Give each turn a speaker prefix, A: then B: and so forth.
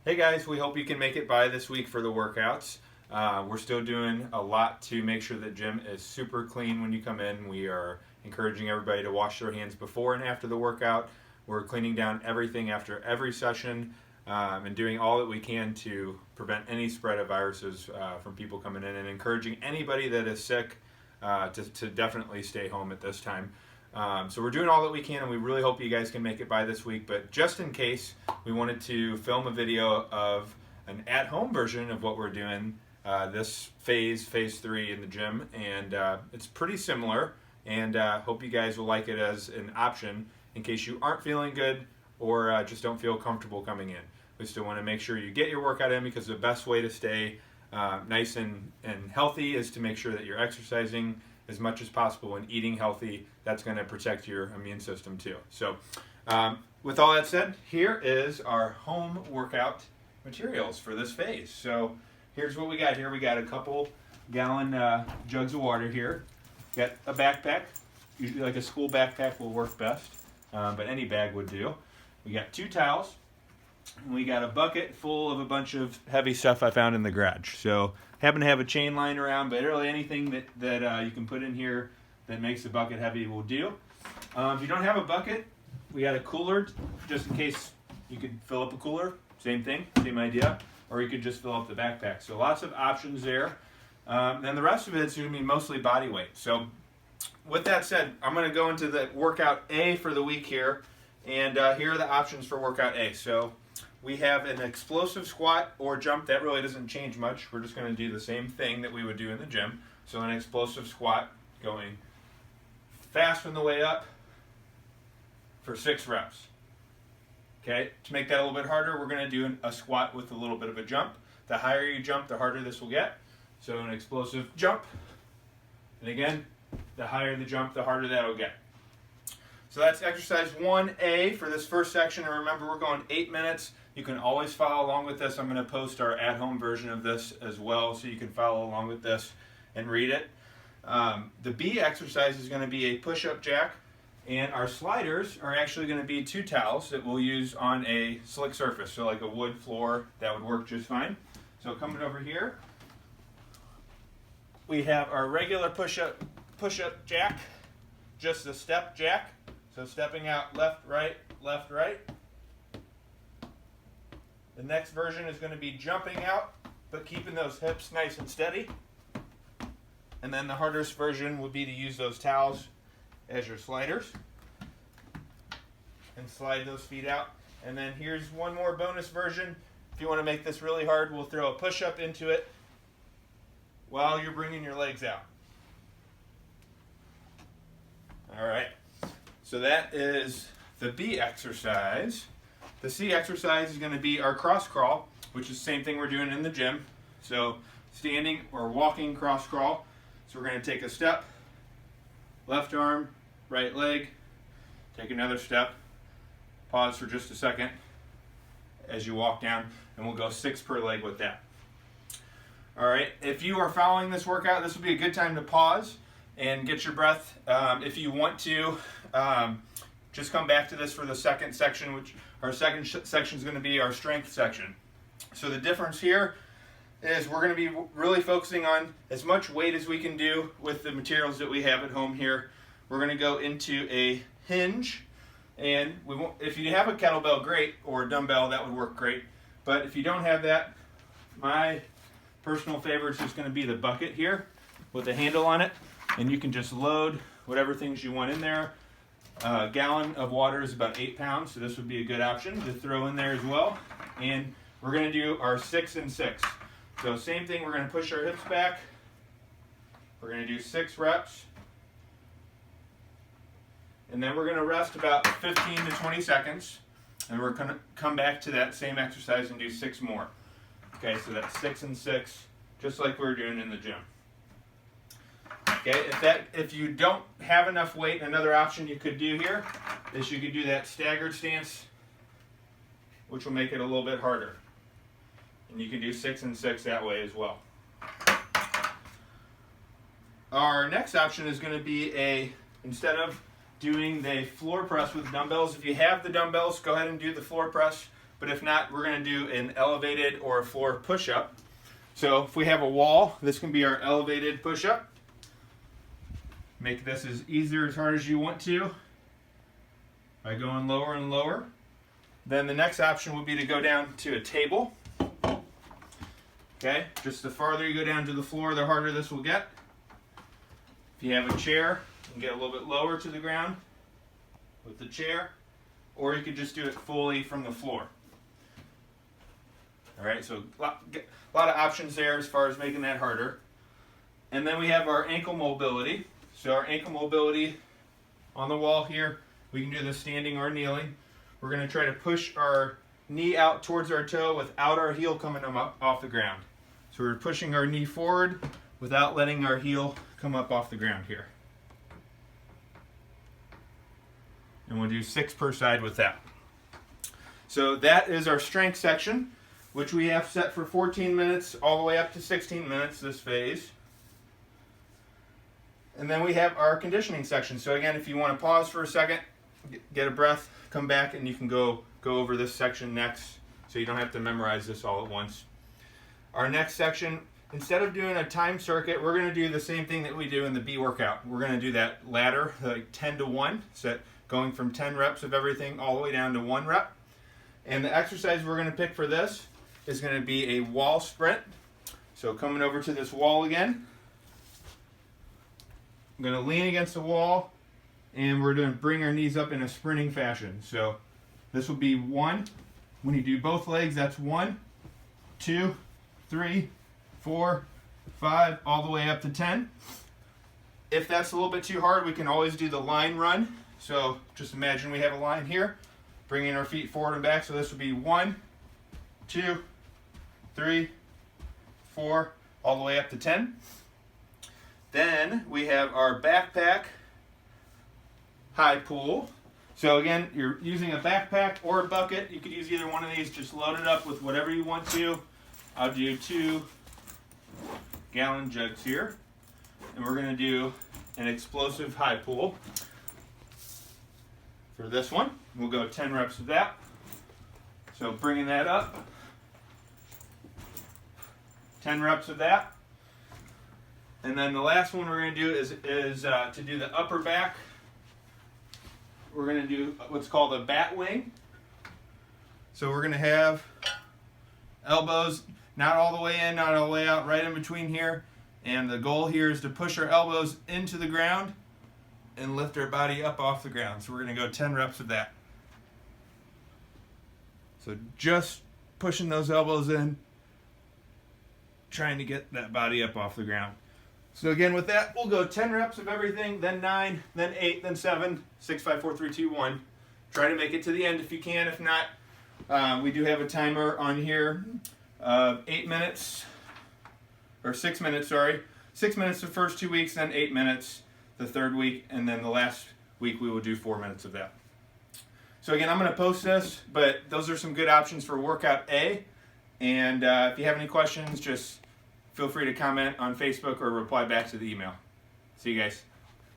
A: Hey guys, we hope you can make it by this week for the workouts. We're still doing a lot to make sure that gym is super clean when you come in. We are encouraging everybody to wash their hands before and after the workout. We're cleaning down everything after every session and doing all that we can to prevent any spread of viruses from people coming in, and encouraging anybody that is sick to definitely stay home at this time. So we're doing all that we can, and we really hope you guys can make it by this week. But just in case, we wanted to film a video of an at-home version of what we're doing this phase 3 in the gym, and it's pretty similar, and hope you guys will like it as an option in case you aren't feeling good or just don't feel comfortable coming in. We still want to make sure you get your workout in, because the best way to stay nice and healthy is to make sure that you're exercising as much as possible and eating healthy. That's going to protect your immune system too. So with all that said, here is our home workout materials for this phase. So here's what we got here. We got a couple gallon jugs of water here. Got a backpack. Usually like a school backpack will work best, but any bag would do. We got 2 towels. And we got a bucket full of a bunch of heavy stuff I found in the garage. So happen to have a chain lying around, but really anything that you can put in here that makes the bucket heavy will do. If you don't have a bucket, we got a cooler, just in case you could fill up a cooler. Same thing, same idea. Or you could just fill up the backpack. So lots of options there. Then the rest of it's going to be mostly body weight. So with that said, I'm going to go into the workout A for the week here. And here are the options for workout A. So we have an explosive squat or jump. That really doesn't change much. We're just going to do the same thing that we would do in the gym. So an explosive squat, going fast on the way up for 6 reps. Okay, to make that a little bit harder, we're going to do a squat with a little bit of a jump. The higher you jump, the harder this will get. So an explosive jump. And again, the higher the jump, the harder that will get. So that's exercise 1A for this first section. And remember, we're going 8 minutes. You can always follow along with this. I'm going to post our at-home version of this as well, so you can follow along with this and read it. The B exercise is going to be a push-up jack, and our sliders are actually going to be 2 towels that we'll use on a slick surface, so like a wood floor. That would work just fine. So coming over here, we have our regular push-up jack, just the step jack. So stepping out left, right, left, right. The next version is going to be jumping out, but keeping those hips nice and steady. And then the hardest version would be to use those towels as your sliders and slide those feet out. And then here's one more bonus version. If you want to make this really hard, we'll throw a push-up into it while you're bringing your legs out. All right. So that is the B exercise. The C exercise is going to be our cross crawl, which is the same thing we're doing in the gym. So standing or walking cross crawl. So we're going to take a step, left arm, right leg, take another step, pause for just a second as you walk down, and we'll go 6 per leg with that. All right, if you are following this workout, this will be a good time to pause and get your breath. If you want to, just come back to this for the second section, which our second section is going to be our strength section. So the difference here is we're going to be really focusing on as much weight as we can do with the materials that we have at home here. We're going to go into a hinge, and if you have a kettlebell, great, or a dumbbell, that would work great. But if you don't have that, my personal favorite is just going to be the bucket here with a handle on it, and you can just load whatever things you want in there. A gallon of water is about 8 pounds, so this would be a good option to throw in there as well. And we're going to do our 6 and 6. So same thing, we're going to push our hips back. We're going to do 6 reps. And then we're going to rest about 15 to 20 seconds. And we're going to come back to that same exercise and do 6 more. Okay, so that's 6 and 6, just like we were doing in the gym. Okay, if you don't have enough weight, another option you could do here is you could do that staggered stance, which will make it a little bit harder. And you can do 6 and 6 that way as well. Our next option is going to be instead of doing the floor press with dumbbells, if you have the dumbbells, go ahead and do the floor press but if not, we're going to do an elevated or a floor push-up. So if we have a wall, this can be our elevated push-up. Make this as easy or as hard as you want to by going lower and lower. Then the next option would be to go down to a table. Okay, just the farther you go down to the floor, the harder this will get. If you have a chair, you can get a little bit lower to the ground with the chair, or you could just do it fully from the floor. All right, so a lot of options there as far as making that harder. And then we have our ankle mobility. So our ankle mobility on the wall here, we can do this standing or kneeling. We're going to try to push our knee out towards our toe without our heel coming up off the ground. So we're pushing our knee forward without letting our heel come up off the ground here. And we'll do 6 per side with that. So that is our strength section, which we have set for 14 minutes all the way up to 16 minutes this phase. And then we have our conditioning section. So again, if you want to pause for a second, get a breath, come back, and you can go over this section next, so you don't have to memorize this all at once. Our next section, instead of doing a time circuit, we're going to do the same thing that we do in the B workout. We're going to do that ladder, like 10 to 1, so going from 10 reps of everything all the way down to 1 rep. And the exercise we're going to pick for this is going to be a wall sprint. So coming over to this wall again, I'm going to lean against the wall, and we're going to bring our knees up in a sprinting fashion. So this will be 1. When you do both legs, that's 1, 2, 3, 4, 5, all the way up to 10. If that's a little bit too hard, we can always do the line run. So just imagine we have a line here, bringing our feet forward and back. So this would be 1, 2, 3, 4, all the way up to 10. Then we have our backpack high pull. So again, you're using a backpack or a bucket. You could use either one of these. Just load it up with whatever you want to. I'll do 2 gallon jugs here. And we're going to do an explosive high pull. For this one, we'll go 10 reps of that. So bringing that up. 10 reps of that. And then the last one we're going to do is to do the upper back. We're going to do what's called a bat wing. So we're going to have elbows not all the way in, not all the way out, right in between here. And the goal here is to push our elbows into the ground and lift our body up off the ground. So we're going to go 10 reps of that. So just pushing those elbows in, trying to get that body up off the ground. So again, with that, we'll go 10 reps of everything, then 9, then 8, then 7, 6, 5, 4, 3, 2, 1. Try to make it to the end if you can. If not, we do have a timer on here of 8 minutes, or 6 minutes, sorry. 6 minutes the first 2 weeks, then 8 minutes the third week, and then the last week we will do 4 minutes of that. So again, I'm going to post this, but those are some good options for workout A. And if you have any questions, just feel free to comment on Facebook or reply back to the email. See you guys.